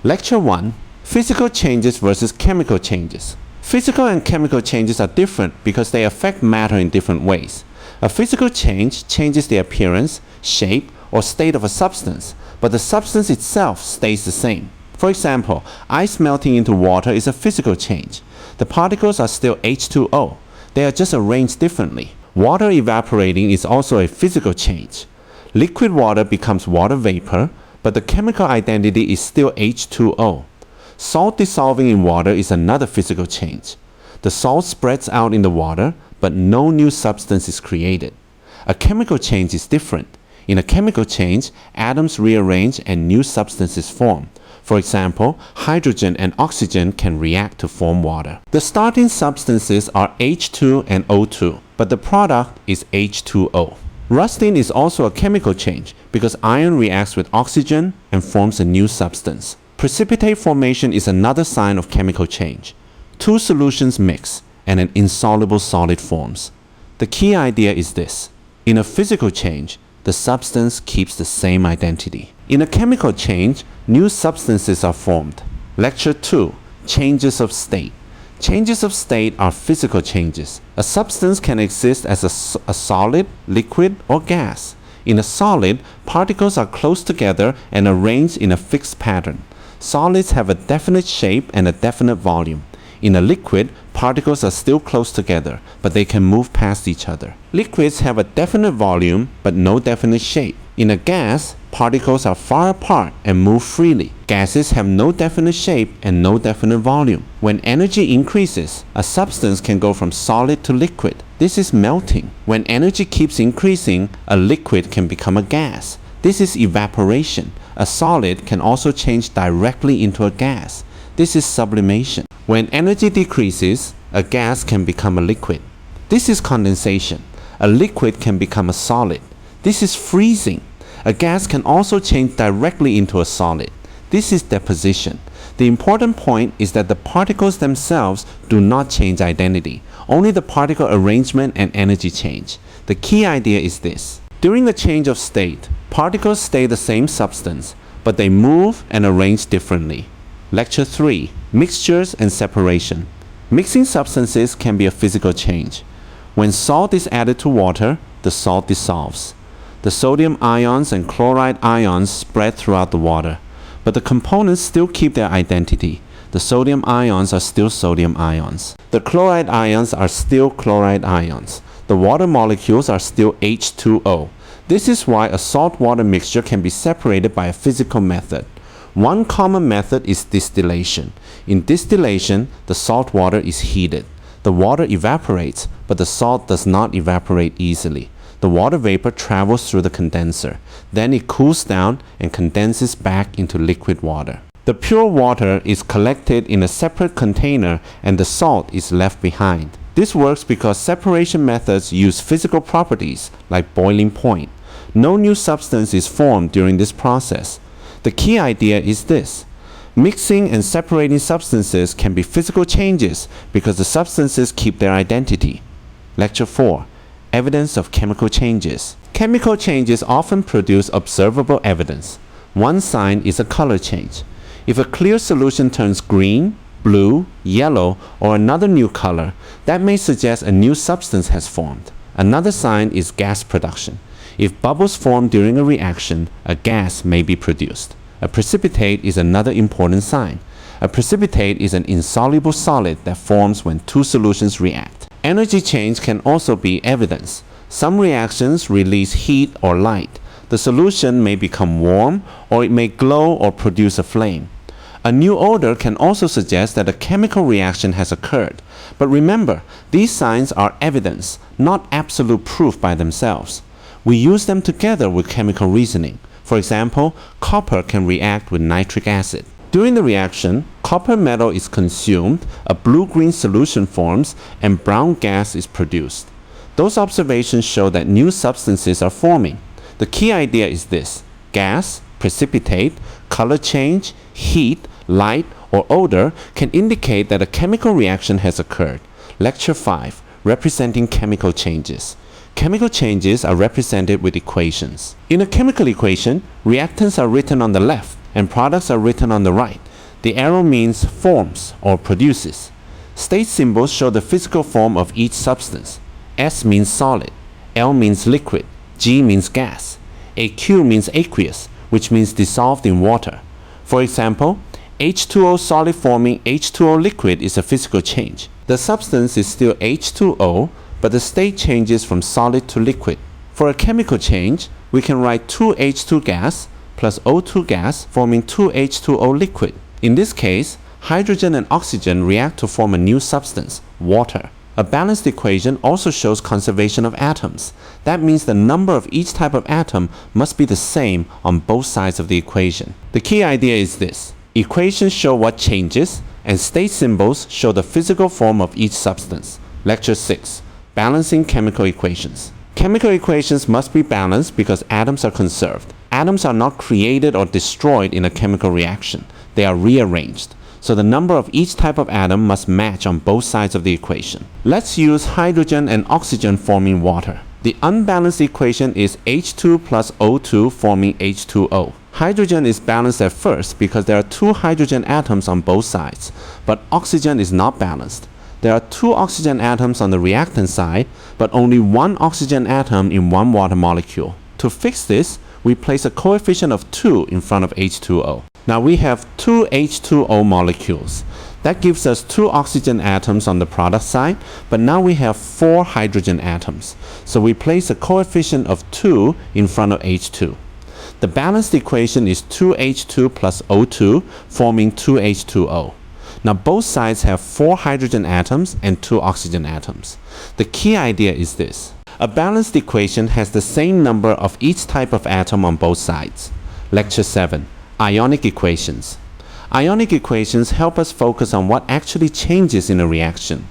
Lecture 1. Physical changes versus chemical changes. Physical and chemical changes are different because they affect matter in different ways. A physical change changes the appearance, shape, or state of a substance, but the substance itself stays the same. For example, ice melting into water is a physical change. The particles are still H2O. They are just arranged differently. Water evaporating is also a physical change. Liquid water becomes water vapor, but the chemical identity is still H2O. Salt dissolving in water is another physical change. The salt spreads out in the water, but no new substance is created. A chemical change is different. In a chemical change, atoms rearrange and new substances form. For example, hydrogen and oxygen can react to form water. The starting substances are H2 and O2, but the product is H2O. Rusting is also a chemical change because iron reacts with oxygen and forms a new substance. Precipitate formation is another sign of chemical change. Two solutions mix and an insoluble solid forms. The key idea is this. In a physical change, the substance keeps the same identity. In a chemical change, new substances are formed. Lecture 2. Changes of state. Changes of state are physical changes. A substance can exist as a solid, liquid, or gas. In a solid, particles are close together and arranged in a fixed pattern. Solids have a definite shape and a definite volume. In a liquid, particles are still close together, but they can move past each other. Liquids have a definite volume, but no definite shape. In a gas, particles are far apart and move freely. Gases have no definite shape and no definite volume. When energy increases, a substance can go from solid to liquid. This is melting. When energy keeps increasing, a liquid can become a gas. This is evaporation. A solid can also change directly into a gas. This is sublimation. When energy decreases, a gas can become a liquid. This is condensation. A liquid can become a solid. This is freezing. A gas can also change directly into a solid. This is deposition. The important point is that the particles themselves do not change identity. Only the particle arrangement and energy change. The key idea is this. During the change of state, particles stay the same substance, but they move and arrange differently. Lecture 3. Mixtures and separation. Mixing substances can be a physical change. When salt is added to water, the salt dissolves. The sodium ions and chloride ions spread throughout the water, but the components still keep their identity. The sodium ions are still sodium ions. The chloride ions are still chloride ions. The water molecules are still H2O. This is why a salt-water mixture can be separated by a physical method. One common method is distillation. In distillation, the salt water is heated. The water evaporates, but the salt does not evaporate easily. The water vapor travels through the condenser. Then it cools down and condenses back into liquid water. The pure water is collected in a separate container and the salt is left behind. This works because separation methods use physical properties like boiling point. No new substance is formed during this process. The key idea is this. Mixing and separating substances can be physical changes because the substances keep their identity. Lecture 4. Evidence of chemical changes. Chemical changes often produce observable evidence. One sign is a color change. If a clear solution turns green, blue, yellow, or another new color, that may suggest a new substance has formed. Another sign is gas production. If bubbles form during a reaction, a gas may be produced. A precipitate is another important sign. A precipitate is an insoluble solid that forms when two solutions react. Energy change can also be evidence. Some reactions release heat or light. The solution may become warm, or it may glow or produce a flame. A new odor can also suggest that a chemical reaction has occurred. But remember, these signs are evidence, not absolute proof by themselves. We use them together with chemical reasoning. For example, copper can react with nitric acid. During the reaction, copper metal is consumed, a blue-green solution forms, and brown gas is produced. Those observations show that new substances are forming. The key idea is this. Gas, precipitate, color change, heat, light, or odor can indicate that a chemical reaction has occurred. Lecture 5. Representing chemical changes. Chemical changes are represented with equations. In a chemical equation, reactants are written on the left and products are written on the right. The arrow means forms or produces. State symbols show the physical form of each substance. S means solid, L means liquid, G means gas. AQ means aqueous, which means dissolved in water. For example, H2O solid forming H2O liquid is a physical change. The substance is still H2O, but the state changes from solid to liquid. For a chemical change, we can write 2H2 gas plus O2 gas forming 2H2O liquid. In this case, hydrogen and oxygen react to form a new substance, water. A balanced equation also shows conservation of atoms. That means the number of each type of atom must be the same on both sides of the equation. The key idea is this. Equations show what changes, and state symbols show the physical form of each substance. Lecture 6. Balancing chemical equations. Chemical equations must be balanced because atoms are conserved. Atoms are not created or destroyed in a chemical reaction. They are rearranged. So the number of each type of atom must match on both sides of the equation. Let's use hydrogen and oxygen forming water. The unbalanced equation is H2 plus O2 forming H2O. Hydrogen is balanced at first because there are 2 hydrogen atoms on both sides, but oxygen is not balanced. There are 2 oxygen atoms on the reactant side, but only 1 oxygen atom in 1 water molecule. To fix this, we place a coefficient of 2 in front of H2O. Now we have 2 H2O molecules. That gives us 2 oxygen atoms on the product side, but now we have 4 hydrogen atoms. So we place a coefficient of 2 in front of H2. The balanced equation is 2H2 plus O2 forming 2H2O. Now both sides have 4 hydrogen atoms and 2 oxygen atoms. The key idea is this. A balanced equation has the same number of each type of atom on both sides. Lecture 7. Ionic equations. Ionic equations help us focus on what actually changes in a reaction.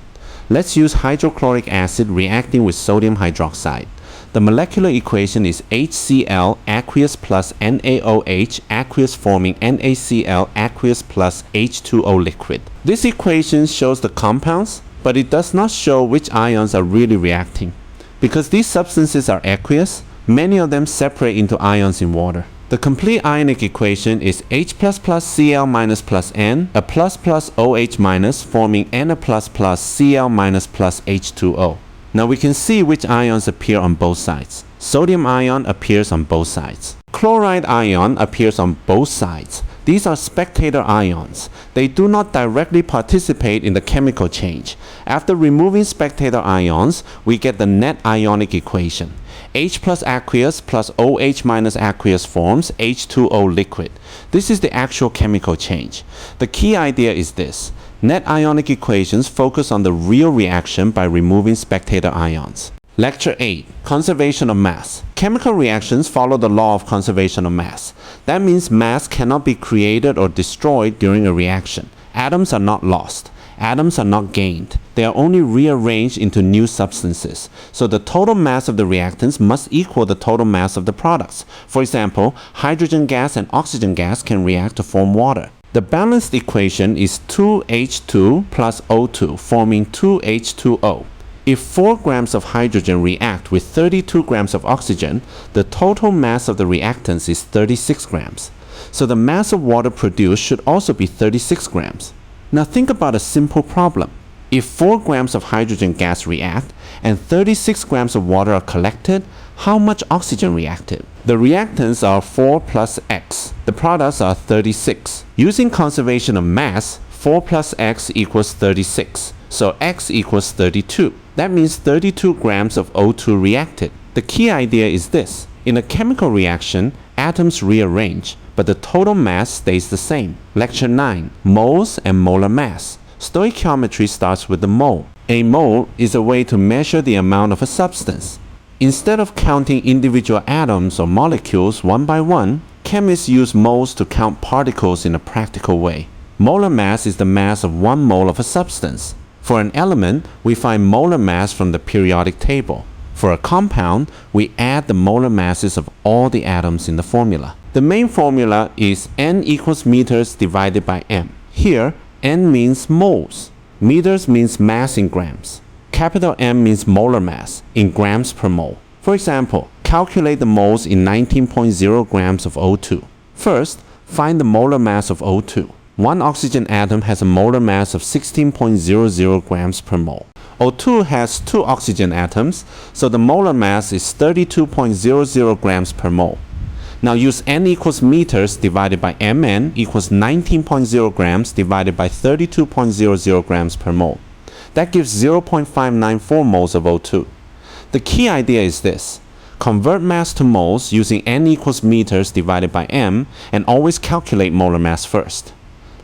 Let's use hydrochloric acid reacting with sodium hydroxide. The molecular equation is HCl aqueous plus NaOH aqueous forming NaCl aqueous plus H2O liquid. This equation shows the compounds, but it does not show which ions are really reacting. Because these substances are aqueous, many of them separate into ions in water. The complete ionic equation is H++ Cl minus plus N, a plus plus OH minus forming Na plus plus Cl minus plus H2O. Now we can see which ions appear on both sides. Sodium ion appears on both sides. Chloride ion appears on both sides. These are spectator ions. They do not directly participate in the chemical change. After removing spectator ions, we get the net ionic equation. H plus aqueous plus OH minus aqueous forms H2O liquid. This is the actual chemical change. The key idea is this. Net ionic equations focus on the real reaction by removing spectator ions. Lecture 8. Conservation of mass. Chemical reactions follow the law of conservation of mass. That means mass cannot be created or destroyed during a reaction. Atoms are not lost. Atoms are not gained. They are only rearranged into new substances. So the total mass of the reactants must equal the total mass of the products. For example, hydrogen gas and oxygen gas can react to form water. The balanced equation is 2H2 plus O2 forming 2H2O. If 4 grams of hydrogen react with 32 grams of oxygen, the total mass of the reactants is 36 grams. So the mass of water produced should also be 36 grams. Now think about a simple problem. If 4 grams of hydrogen gas react and 36 grams of water are collected, how much oxygen reacted? The reactants are 4 plus X. The products are 36. Using conservation of mass, 4 plus X equals 36. So X equals 32. That means 32 grams of O2 reacted. The key idea is this. In a chemical reaction, atoms rearrange, but the total mass stays the same. Lecture 9. Moles and molar mass. Stoichiometry starts with the mole. A mole is a way to measure the amount of a substance. Instead of counting individual atoms or molecules one by one, chemists use moles to count particles in a practical way. Molar mass is the mass of 1 mole of a substance. For an element, we find molar mass from the periodic table. For a compound, we add the molar masses of all the atoms in the formula. The main formula is N equals meters divided by M. Here, N means moles. Meters means mass in grams. Capital M means molar mass in grams per mole. For example, calculate the moles in 19.0 grams of O2. First, find the molar mass of O2. One oxygen atom has a molar mass of 16.00 grams per mole. O2 has two oxygen atoms, so the molar mass is 32.00 grams per mole. Now use n equals meters divided by mn equals 19.0 grams divided by 32.00 grams per mole. That gives 0.594 moles of O2. The key idea is this. Convert mass to moles using n equals meters divided by m and always calculate molar mass first.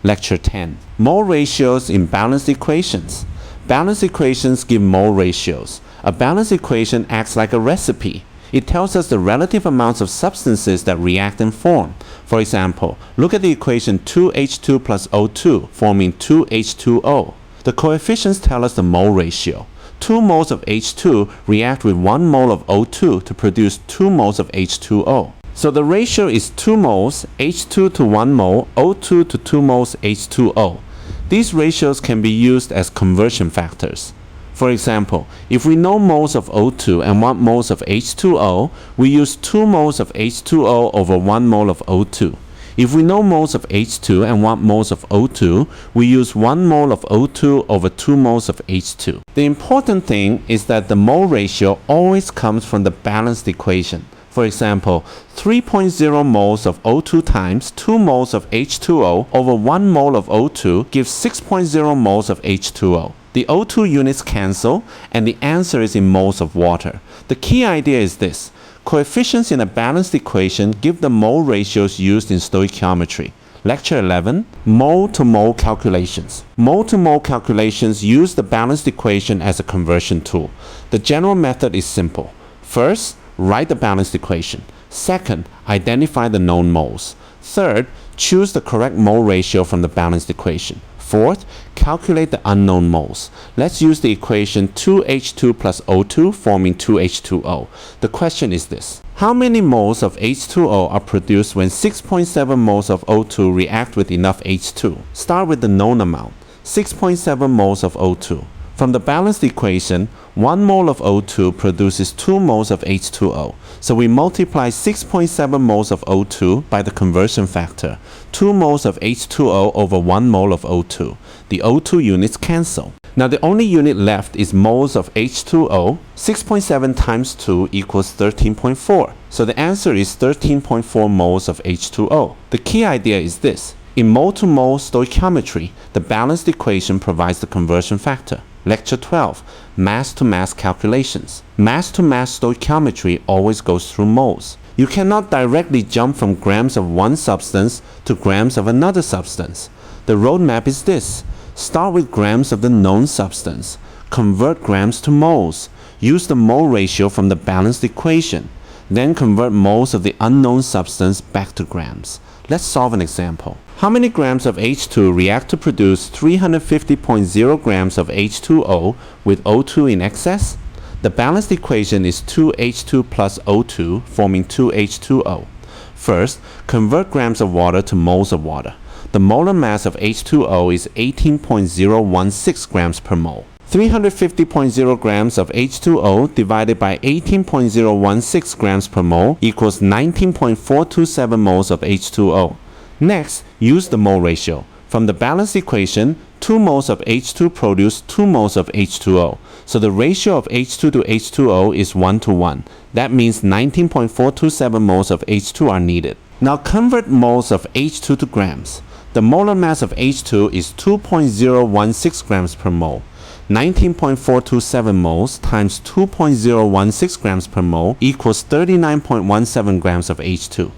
Lecture 10. Mole ratios in balanced equations. Balanced equations give mole ratios. A balanced equation acts like a recipe. It tells us the relative amounts of substances that react and form. For example, look at the equation 2H2 plus O2 forming 2H2O. The coefficients tell us the mole ratio. 2 moles of H2 react with 1 mole of O2 to produce 2 moles of H2O. So the ratio is 2 moles H2 to 1 mole O2 to 2 moles H2O. These ratios can be used as conversion factors. For example, if we know moles of O2 and want moles of H2O, we use 2 moles of H2O over 1 mole of O2. If we know moles of H2 and want moles of O2, we use 1 mole of O2 over 2 moles of H2. The important thing is that the mole ratio always comes from the balanced equation. For example, 3.0 moles of O2 times 2 moles of H2O over 1 mole of O2 gives 6.0 moles of H2O. The O2 units cancel, and the answer is in moles of water. The key idea is this. Coefficients in a balanced equation give the mole ratios used in stoichiometry. Lecture 11. Mole-to-mole calculations. Mole-to-mole calculations use the balanced equation as a conversion tool. The general method is simple. First, write the balanced equation. Second, identify the known moles. Third, choose the correct mole ratio from the balanced equation. Fourth, calculate the unknown moles. Let's use the equation 2H2 plus O2 forming 2H2O. The question is this. How many moles of H2O are produced when 6.7 moles of O2 react with enough H2? Start with the known amount, 6.7 moles of O2. From the balanced equation, 1 mole of O2 produces 2 moles of H2O. So we multiply 6.7 moles of O2 by the conversion factor, 2 moles of H2O over 1 mole of O2. The O2 units cancel. Now the only unit left is moles of H2O. 6.7 times 2 equals 13.4. So the answer is 13.4 moles of H2O. The key idea is this. In mole-to-mole stoichiometry, the balanced equation provides the conversion factor. Lecture 12. Mass-to-mass calculations. Mass-to-mass stoichiometry always goes through moles. You cannot directly jump from grams of one substance to grams of another substance. The roadmap is this. Start with grams of the known substance. Convert grams to moles. Use the mole ratio from the balanced equation. Then convert moles of the unknown substance back to grams. Let's solve an example. How many grams of H2 react to produce 350.0 grams of H2O with O2 in excess? The balanced equation is 2H2 plus O2 forming 2H2O. First, convert grams of water to moles of water. The molar mass of H2O is 18.016 grams per mole. 350.0 grams of H2O divided by 18.016 grams per mole equals 19.427 moles of H2O. Next, use the mole ratio. From the balanced equation, 2 moles of H2 produce 2 moles of H2O. So the ratio of H2 to H2O is 1 to 1. That means 19.427 moles of H2 are needed. Now convert moles of H2 to grams. The molar mass of H2 is 2.016 grams per mole. 19.427 moles times 2.016 grams per mole equals 39.17 grams of H2.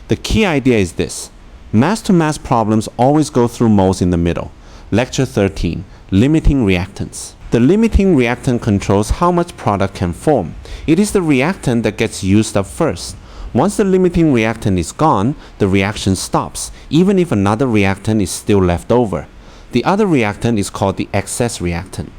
The key idea is this. Mass-to-mass problems always go through moles in the middle. Lecture 13. Limiting reactants. The limiting reactant controls how much product can form. It is the reactant that gets used up first. Once the limiting reactant is gone, the reaction stops, even if another reactant is still left over. The other reactant is called the excess reactant.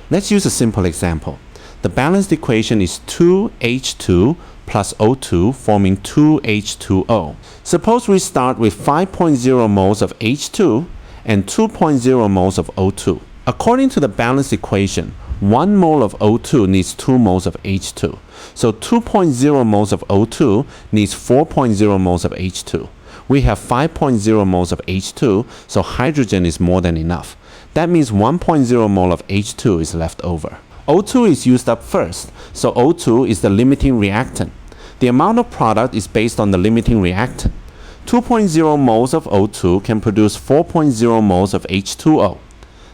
Let's use a simple example. The balanced equation is 2H2 plus O2 forming 2H2O. Suppose we start with 5.0 moles of H2 and 2.0 moles of O2. According to the balanced equation, 1 mole of O2 needs 2 moles of H2. So 2.0 moles of O2 needs 4.0 moles of H2. We have 5.0 moles of H2, so hydrogen is more than enough. That means 1.0 mole of H2 is left over. O2 is used up first, so O2 is the limiting reactant. The amount of product is based on the limiting reactant. 2.0 moles of O2 can produce 4.0 moles of H2O.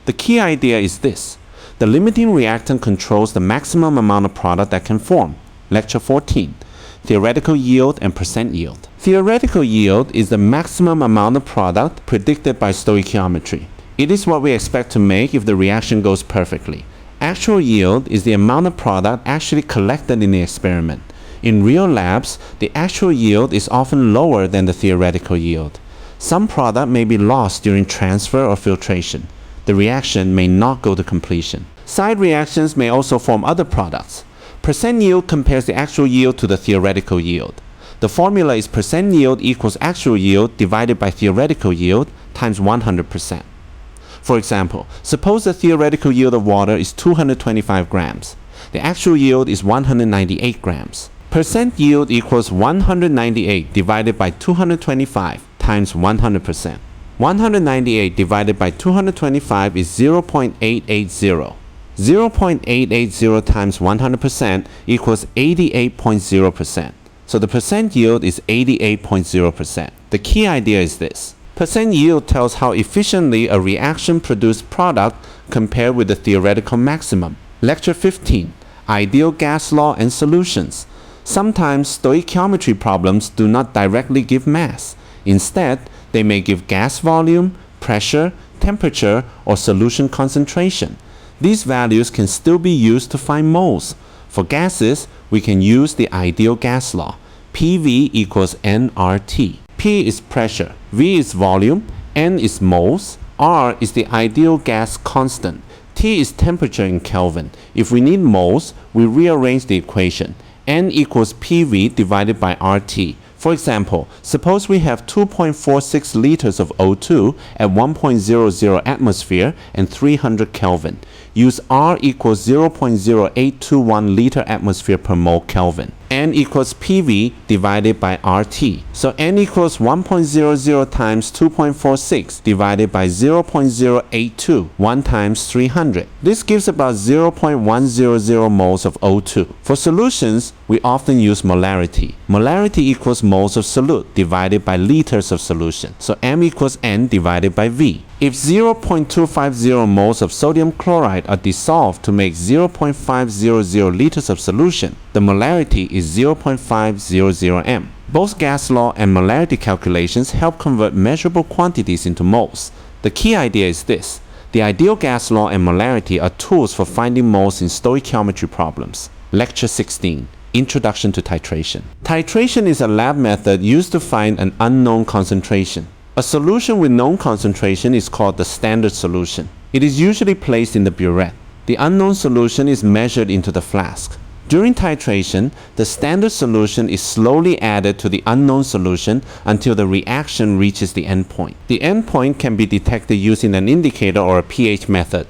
The key idea is this. The limiting reactant controls the maximum amount of product that can form. Lecture 14. Theoretical yield and percent yield. Theoretical yield is the maximum amount of product predicted by stoichiometry. It is what we expect to make if the reaction goes perfectly. Actual yield is the amount of product actually collected in the experiment. In real labs, the actual yield is often lower than the theoretical yield. Some product may be lost during transfer or filtration. The reaction may not go to completion. Side reactions may also form other products. Percent yield compares the actual yield to the theoretical yield. The formula is percent yield equals actual yield divided by theoretical yield times 100%. For example, suppose the theoretical yield of water is 225 grams. The actual yield is 198 grams. Percent yield equals 198 divided by 225 times 100%. 198 divided by 225 is 0.880. 0.880 times 100% equals 88.0%. So the percent yield is 88.0%. The key idea is this. Percent yield tells how efficiently a reaction produced product compared with the theoretical maximum. Lecture 15. Ideal gas law and solutions. Sometimes stoichiometry problems do not directly give mass. Instead, they may give gas volume, pressure, temperature, or solution concentration. These values can still be used to find moles. For gases, we can use the ideal gas law. PV equals nRT. P is pressure, V is volume, N is moles, R is the ideal gas constant, T is temperature in Kelvin. If we need moles, we rearrange the equation. N equals PV divided by RT. For example, suppose we have 2.46 liters of O2 at 1.00 atmosphere and 300 Kelvin. Use R equals 0.0821 liter atmosphere per mole Kelvin. N equals PV divided by RT. So N equals 1.00 times 2.46 divided by 0.082, 1 times 300. This gives about 0.100 moles of O2. For solutions, we often use molarity. Molarity equals moles of solute divided by liters of solution. So M equals N divided by V. If 0.250 moles of sodium chloride are dissolved to make 0.500 liters of solution, the molarity is 0.500 m. Both gas law and molarity calculations help convert measurable quantities into moles. The key idea is this. The ideal gas law and molarity are tools for finding moles in stoichiometry problems. Lecture 16. Introduction to titration. Titration is a lab method used to find an unknown concentration. A solution with known concentration is called the standard solution. It is usually placed in the burette. The unknown solution is measured into the flask. During titration, the standard solution is slowly added to the unknown solution until the reaction reaches the endpoint. The endpoint can be detected using an indicator or a pH method.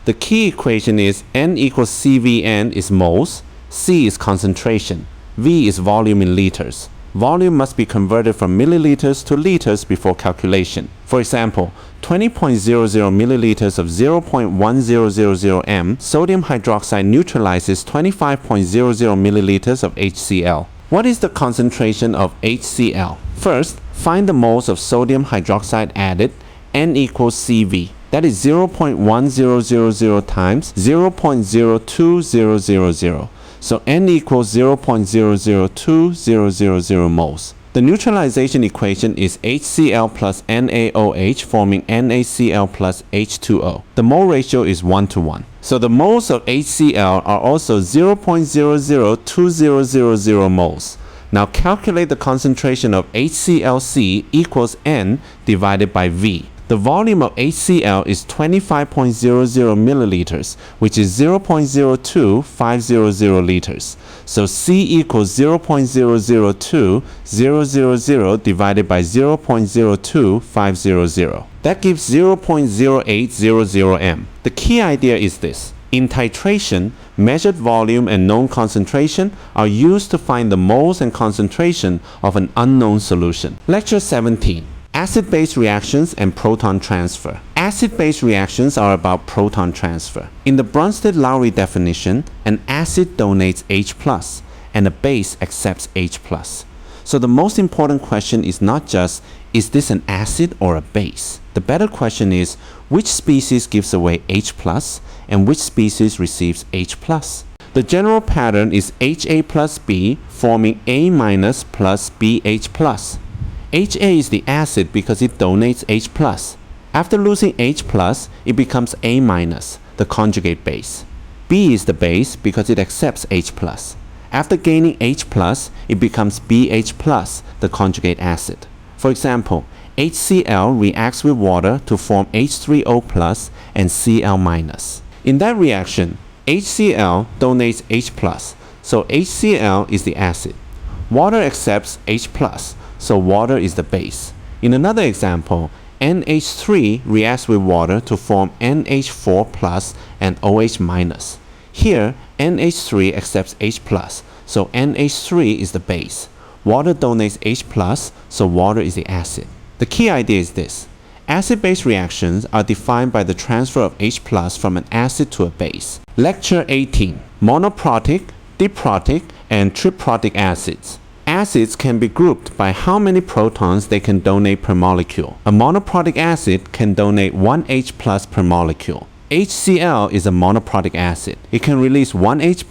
The key equation is N equals CVN is moles, C is concentration, V is volume in liters. Volume must be converted from milliliters to liters before calculation. For example, 20.00 milliliters of 0.1000 m sodium hydroxide neutralizes 25.00 milliliters of HCl. What is the concentration of HCl? First, find the moles of sodium hydroxide added, N equals Cv. That is 0.1000 times 0.02000. So N equals 0.002000 moles. The neutralization equation is HCl plus NaOH forming NaCl plus H2O. The mole ratio is 1:1. So the moles of HCl are also 0.002000 moles. Now calculate the concentration of HClC equals N divided by V. The volume of HCl is 25.00 milliliters, which is 0.02500 liters. So C equals 0.002000 divided by 0.02500. That gives 0.0800 m. The key idea is this. In titration, measured volume and known concentration are used to find the moles and concentration of an unknown solution. Lecture 17. Acid-base reactions and proton transfer. Acid-base reactions are about proton transfer. In the Bronsted-Lowry definition, an acid donates H+, and a base accepts H+. So the most important question is not just, is this an acid or a base? The better question is, which species gives away H+, and which species receives H+? The general pattern is HA plus B forming A minus plus BH+. HA is the acid because it donates H+. After losing H+, it becomes A minus, the conjugate base. B is the base because it accepts H+. After gaining H+, it becomes BH+, the conjugate acid. For example, HCl reacts with water to form H3O+ and Cl-. In that reaction, HCl donates H+, so HCl is the acid. Water accepts H+, so water is the base. In another example, NH3 reacts with water to form NH4+ and OH-. Here, NH3 accepts H+, so NH3 is the base. Water donates H+, so water is the acid. The key idea is this. Acid-base reactions are defined by the transfer of H+ from an acid to a base. Lecture 18. Monoprotic, diprotic, and triprotic acids. Acids can be grouped by how many protons they can donate per molecule. A monoprotic acid can donate 1 H+ per molecule. HCl is a monoprotic acid. It can release 1 H+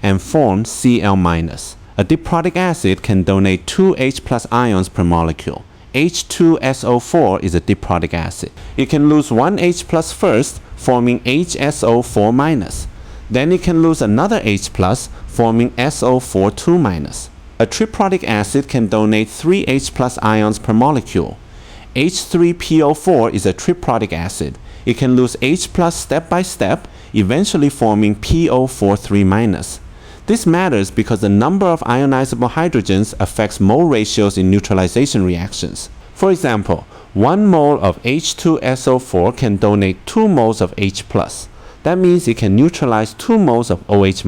and form Cl-. A diprotic acid can donate 2 H+ ions per molecule. H2SO4 is a diprotic acid. It can lose 1 H+ first, forming HSO4-. Then it can lose another H+, forming SO4-. A triprotic acid can donate 3 H+ ions per molecule. H3PO4 is a triprotic acid. It can lose H+ step by step, eventually forming PO43-. This matters because the number of ionizable hydrogens affects mole ratios in neutralization reactions. For example, 1 mole of H2SO4 can donate 2 moles of H+. That means it can neutralize 2 moles of OH-.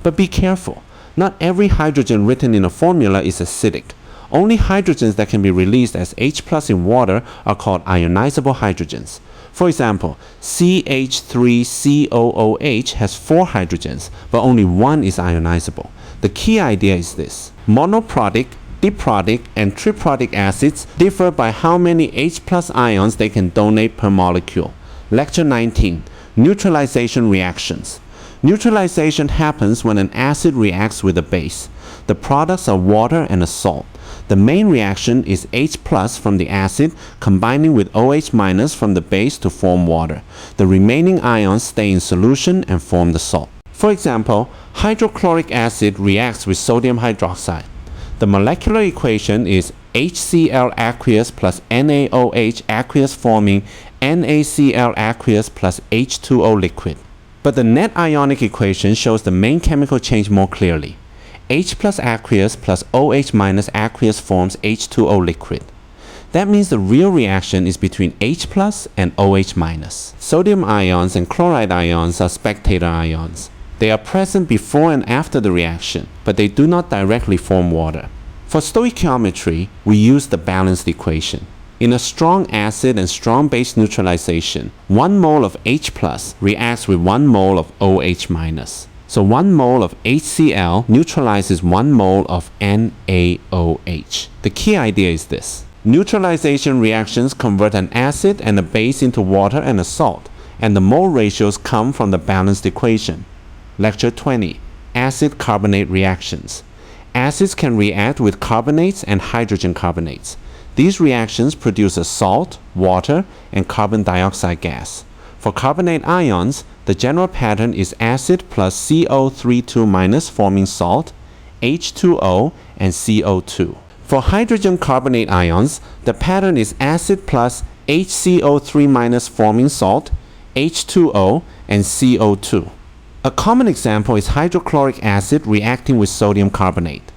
But be careful. Not every hydrogen written in a formula is acidic. Only hydrogens that can be released as H+ in water are called ionizable hydrogens. For example, CH3COOH has 4 hydrogens, but only 1 is ionizable. The key idea is this. Monoprotic, diprotic, and triprotic acids differ by how many H+ ions they can donate per molecule. Lecture 19. Neutralization reactions. Neutralization happens when an acid reacts with a base. The products are water and a salt. The main reaction is H+ from the acid combining with OH- from the base to form water. The remaining ions stay in solution and form the salt. For example, hydrochloric acid reacts with sodium hydroxide. The molecular equation is HCl aqueous plus NaOH aqueous forming NaCl aqueous plus H2O liquid. But the net ionic equation shows the main chemical change more clearly. H+ aqueous plus OH- aqueous forms H2O liquid. That means the real reaction is between H+ and OH-. Sodium ions and chloride ions are spectator ions. They are present before and after the reaction, but they do not directly form water. For stoichiometry, we use the balanced equation. In a strong acid and strong base neutralization, 1 mole of H+ reacts with 1 mole of OH-. So 1 mole of HCl neutralizes 1 mole of NaOH. The key idea is this. Neutralization reactions convert an acid and a base into water and a salt, and the mole ratios come from the balanced equation. Lecture 20. Acid-carbonate reactions. Acids can react with carbonates and hydrogen carbonates. These reactions produce a salt, water, and carbon dioxide gas. For carbonate ions, the general pattern is acid plus CO32- forming salt, H2O, and CO2. For hydrogen carbonate ions, the pattern is acid plus HCO3- forming salt, H2O, and CO2. A common example is hydrochloric acid reacting with sodium carbonate.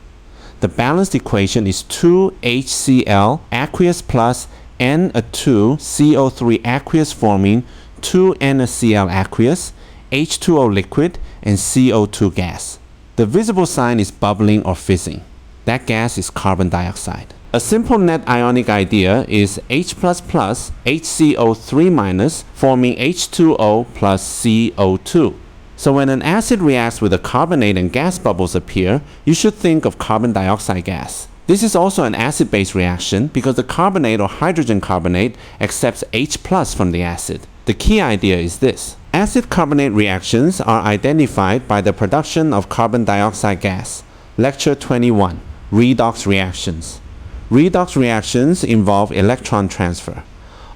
The balanced equation is 2HCl aqueous plus N2CO3 aqueous forming 2NaCl aqueous, H2O liquid and CO2 gas. The visible sign is bubbling or fizzing. That gas is carbon dioxide. A simple net ionic idea is H++ HCO3- forming H2O plus CO2. So when an acid reacts with a carbonate and gas bubbles appear, you should think of carbon dioxide gas. This is also an acid-base reaction because the carbonate or hydrogen carbonate accepts H+ from the acid. The key idea is this. Acid-carbonate reactions are identified by the production of carbon dioxide gas. Lecture 21. Redox reactions. Redox reactions involve electron transfer.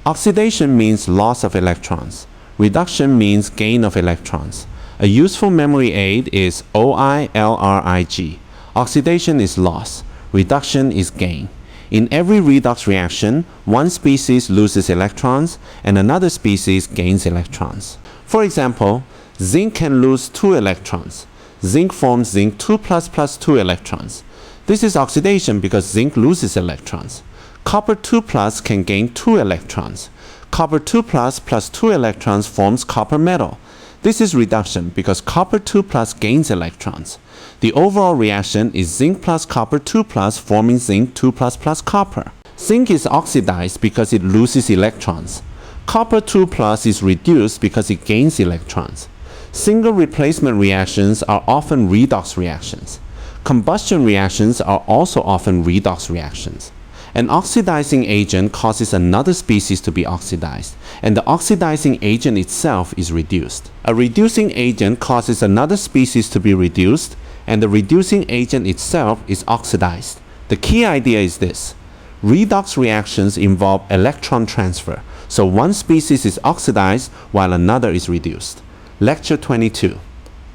Oxidation means loss of electrons. Reduction means gain of electrons. A useful memory aid is OILRIG. Oxidation is loss. Reduction is gain. In every redox reaction, one species loses electrons and another species gains electrons. For example, zinc can lose 2 electrons. Zinc forms zinc 2++ 2 electrons. This is oxidation because zinc loses electrons. Copper 2+ can gain 2 electrons. Copper 2+ plus 2 electrons forms copper metal. This is reduction because copper 2+ gains electrons. The overall reaction is zinc plus copper 2+ forming zinc 2++ copper. Zinc is oxidized because it loses electrons. Copper 2+ is reduced because it gains electrons. Single replacement reactions are often redox reactions. Combustion reactions are also often redox reactions. An oxidizing agent causes another species to be oxidized, and the oxidizing agent itself is reduced. A reducing agent causes another species to be reduced, and the reducing agent itself is oxidized. The key idea is this. Redox reactions involve electron transfer, so one species is oxidized while another is reduced. Lecture 22.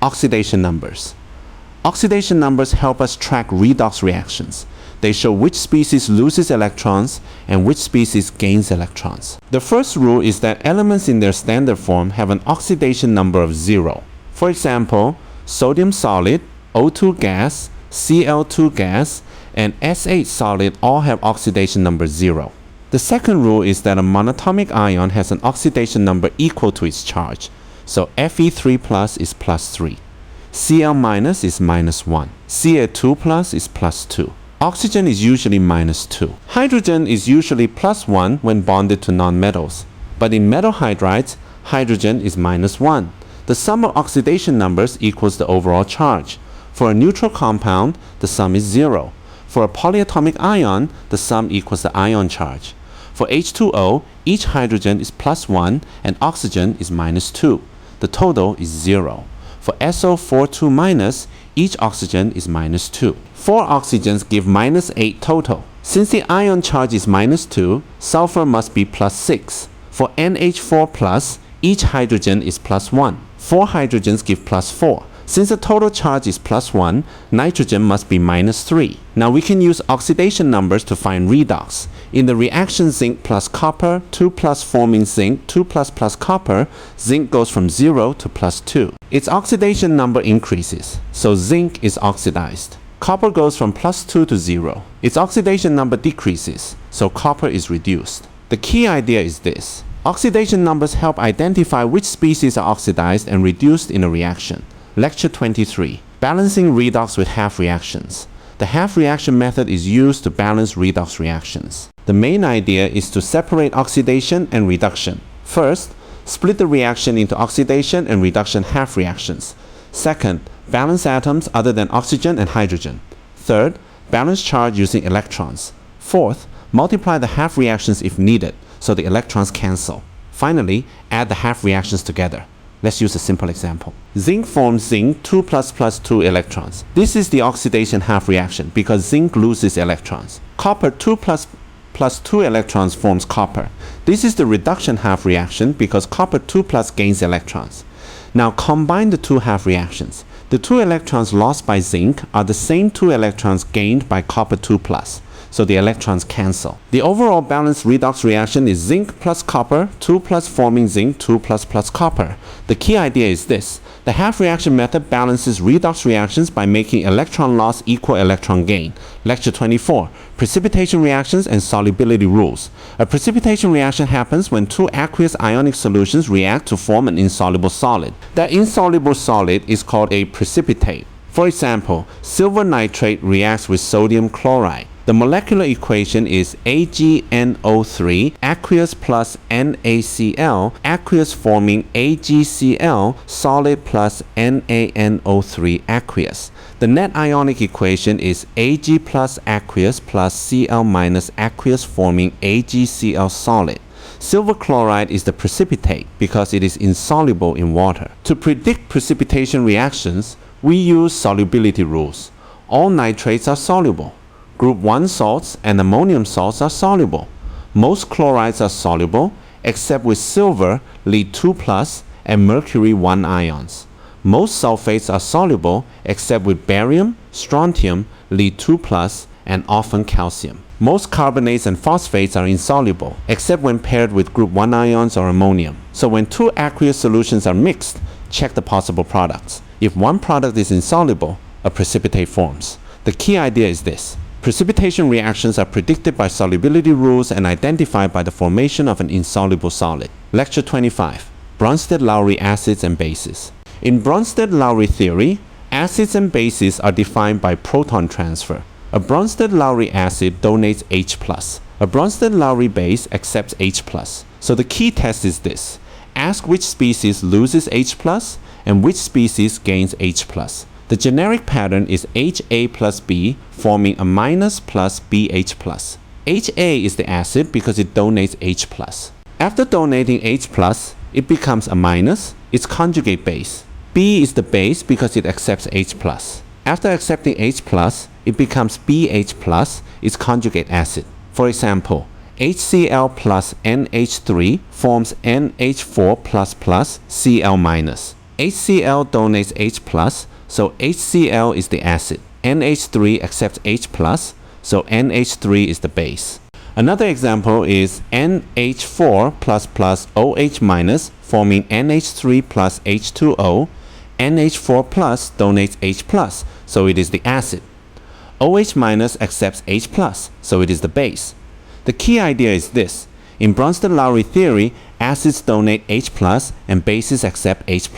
Oxidation numbers. Oxidation numbers help us track redox reactions. They show which species loses electrons and which species gains electrons. The first rule is that elements in their standard form have an oxidation number of 0. For example, sodium solid, O2 gas, Cl2 gas, and S8 solid all have oxidation number 0. The second rule is that a monatomic ion has an oxidation number equal to its charge. So Fe3+ is +3. Cl- is -1. Ca2+ is +2. Oxygen is usually -2. Hydrogen is usually +1 when bonded to nonmetals. But in metal hydrides, hydrogen is -1. The sum of oxidation numbers equals the overall charge. For a neutral compound, the sum is 0. For a polyatomic ion, the sum equals the ion charge. For H2O, each hydrogen is +1 and oxygen is -2. The total is 0. For SO42-, each oxygen is -2. 4 oxygens give -8 total. Since the ion charge is -2, sulfur must be +6. For NH4+, each hydrogen is +1. 4 hydrogens give +4. Since the total charge is +1, nitrogen must be -3. Now we can use oxidation numbers to find redox. In the reaction zinc plus copper, 2+ forming zinc 2++ copper, zinc goes from 0 to +2. Its oxidation number increases, so zinc is oxidized. Copper goes from +2 to 0. Its oxidation number decreases, so copper is reduced. The key idea is this. Oxidation numbers help identify which species are oxidized and reduced in a reaction. Lecture 23. Balancing redox with half reactions. The half reaction method is used to balance redox reactions. The main idea is to separate oxidation and reduction. First, split the reaction into oxidation and reduction half reactions. Second, balance atoms other than oxygen and hydrogen. Third, balance charge using electrons. Fourth, multiply the half reactions if needed, so the electrons cancel. Finally, add the half reactions together. Let's use a simple example. Zinc forms zinc 2++ 2 electrons. This is the oxidation half reaction because zinc loses electrons. Copper 2++ 2 electrons forms copper. This is the reduction half reaction because copper 2+ gains electrons. Now combine the two half reactions. The 2 electrons lost by zinc are the same 2 electrons gained by copper 2+, so the electrons cancel. The overall balanced redox reaction is zinc plus copper, 2+ forming zinc 2++ copper. The key idea is this. The half reaction method balances redox reactions by making electron loss equal electron gain. Lecture 24, Precipitation Reactions and Solubility Rules. A precipitation reaction happens when two aqueous ionic solutions react to form an insoluble solid. That insoluble solid is called a precipitate. For example, silver nitrate reacts with sodium chloride. The molecular equation is AgNO3 aqueous plus NaCl aqueous forming AgCl solid plus NaNO3 aqueous. The net ionic equation is Ag plus aqueous plus Cl minus aqueous forming AgCl solid. Silver chloride is the precipitate because it is insoluble in water. To predict precipitation reactions, we use solubility rules. All nitrates are soluble. Group 1 salts and ammonium salts are soluble. Most chlorides are soluble, except with silver, Li2+ and mercury 1 ions. Most sulfates are soluble, except with barium, strontium, Li2+, and often calcium. Most carbonates and phosphates are insoluble, except when paired with group 1 ions or ammonium. So when two aqueous solutions are mixed, check the possible products. If one product is insoluble, a precipitate forms. The key idea is this. Precipitation reactions are predicted by solubility rules and identified by the formation of an insoluble solid. Lecture 25, Bronsted-Lowry acids and bases. In Bronsted-Lowry theory, acids and bases are defined by proton transfer. A Bronsted-Lowry acid donates H+. A Bronsted-Lowry base accepts H+. So the key test is this. Ask which species loses H+, and which species gains H+. The generic pattern is HA plus B forming a minus plus BH plus. HA is the acid because it donates H plus. After donating H plus, it becomes a minus, its conjugate base. B is the base because it accepts H plus. After accepting H plus, it becomes BH plus, its conjugate acid. For example, HCl plus NH3 forms NH4 plus plus Cl minus. HCl donates H plus, so HCl is the acid. NH3 accepts H+, so NH3 is the base. Another example is NH4 plus OH minus forming NH3 plus H2O. NH4 plus donates H+, so it is the acid. OH minus accepts H+, so it is the base. The key idea is this. In Bronsted-Lowry theory, acids donate H+, and bases accept H+.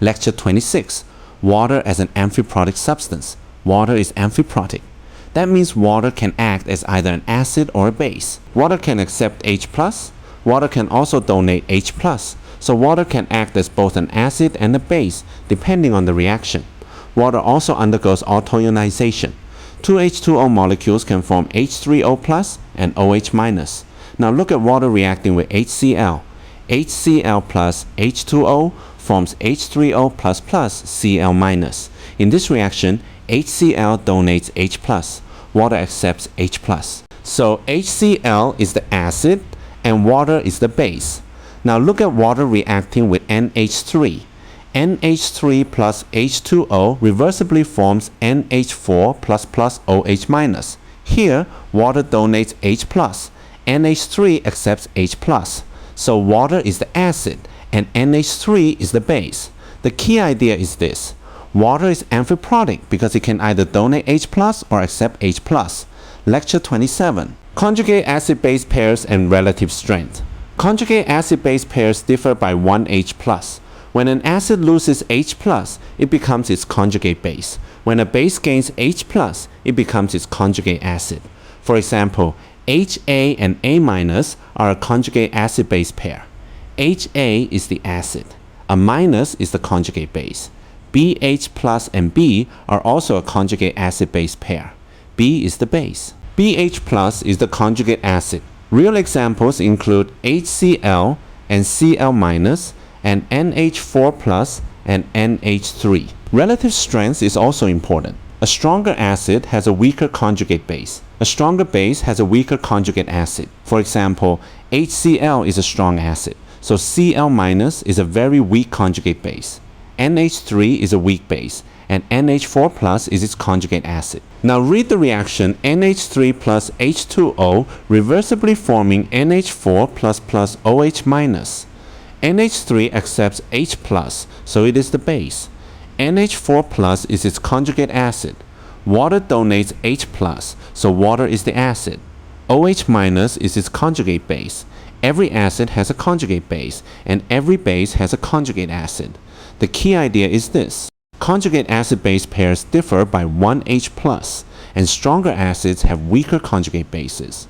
Lecture 26. Water as an amphiprotic substance. Water is amphiprotic. That means water can act as either an acid or a base. Water can accept H+. Water can also donate H+. So water can act as both an acid and a base, depending on the reaction. Water also undergoes autoionization. Two H2O molecules can form H3O+ and OH-. Now look at water reacting with HCl. HCl plus H2O forms H3O++ Cl-. In this reaction, HCl donates H+. Water accepts H+. So HCl is the acid and water is the base. Now look at water reacting with NH3. NH3 plus H2O reversibly forms NH4++ OH-. Here, water donates H+. NH3 accepts H+. So water is the acid and NH3 is the base. The key idea is this. Water is amphiprotic because it can either donate H+ or accept H+. Lecture 27. Conjugate acid-base pairs and relative strength. Conjugate acid-base pairs differ by 1 H+. When an acid loses H+, it becomes its conjugate base. When a base gains H+, it becomes its conjugate acid. For example, HA and A- are a conjugate acid-base pair. HA is the acid. A minus is the conjugate base. BH plus and B are also a conjugate acid-base pair. B is the base. BH plus is the conjugate acid. Real examples include HCl and Cl minus and NH4 plus and NH3. Relative strength is also important. A stronger acid has a weaker conjugate base. A stronger base has a weaker conjugate acid. For example, HCl is a strong acid, so Cl minus is a very weak conjugate base. NH3 is a weak base, and NH4 plus is its conjugate acid. Now read the reaction NH3 plus H2O reversibly forming NH4 plus OH minus. NH3 accepts H+, so it is the base. NH4+ is its conjugate acid. Water donates H+, so water is the acid. OH- is its conjugate base. Every acid has a conjugate base, and every base has a conjugate acid. The key idea is this. Conjugate acid-base pairs differ by one H+, and stronger acids have weaker conjugate bases.